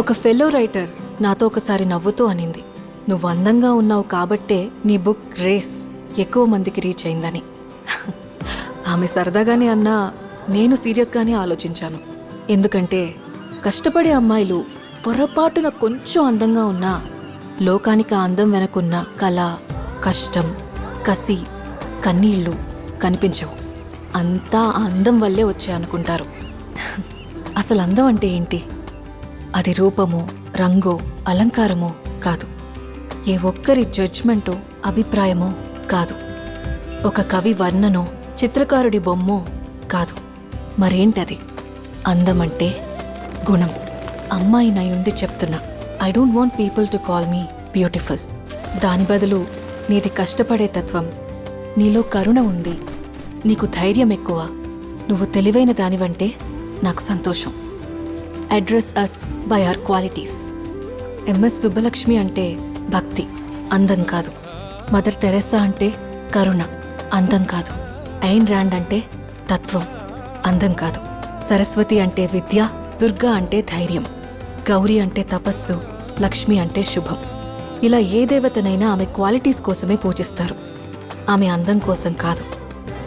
ఒక fellow writer నాతో ఒకసారి నవ్వుతూ అనింది, నువ్వు అందంగా ఉన్నావు కాబట్టే నీ బుక్ రేస్ ఎక్కువ మందికి రీచ్ అయిందని. ఆమె సరదాగానే అన్నా నేను సీరియస్గానే ఆలోచించాను. ఎందుకంటే కష్టపడే అమ్మాయిలు పొరపాటున కొంచెం అందంగా ఉన్నా లోకానికి ఆ అందం వెనకున్న కళ, కష్టం, కసి, కన్నీళ్లు కనిపించవు. అంతా ఆ అందం వల్లే వచ్చాయనుకుంటారు. అసలు అందం అంటే ఏంటి? అది రూపమో, రంగో, అలంకారమో కాదు. ఏ ఒక్కరి జడ్జ్మెంటో, అభిప్రాయమో కాదు. ఒక కవి వర్ణనో, చిత్రకారుడి బొమ్మో కాదు. మరేంటది? అందమంటే గుణం. అమ్మాయినయుండి చెప్తున్నా, I don't want people to call me beautiful. దాని బదులు నీది కష్టపడే తత్వం, నీలో కరుణ ఉంది, నీకు ధైర్యం ఎక్కువ, నువ్వు తెలివైన దానివంటే నాకు సంతోషం. Address us by our qualities. MS Subbulakshmi అంటే భక్తి, అందం కాదు. మదర్ తెరెసా అంటే కరుణ, అందం కాదు. ఐన్ ర్యాండ్ అంటే తత్వం, అందం కాదు. సరస్వతి అంటే విద్య, దుర్గా అంటే ధైర్యం, గౌరీ అంటే తపస్సు, లక్ష్మి అంటే శుభం. ఇలా ఏ దేవతనైనా ఆమె క్వాలిటీస్ కోసమే పూజిస్తారు, ఆమె అందం కోసం కాదు.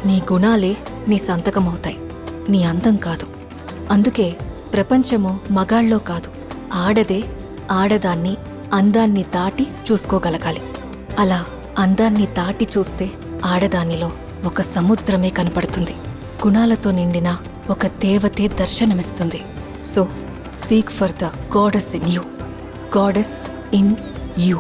నీ గుణాలే నీ సంతకమవుతాయి, నీ అందం కాదు. అందుకే ప్రపంచమో మగాళ్ళో కాదు, ఆడదే ఆడదాన్ని అందాన్ని దాటి చూసుకోగలగాలి. అలా అందాన్ని దాటి చూస్తే ఆడదానిలో ఒక సముద్రమే కనపడుతుంది. గుణాలతో నిండిన ఒక దేవతే దర్శనమిస్తుంది. So seek for the goddess in you. Goddess in you.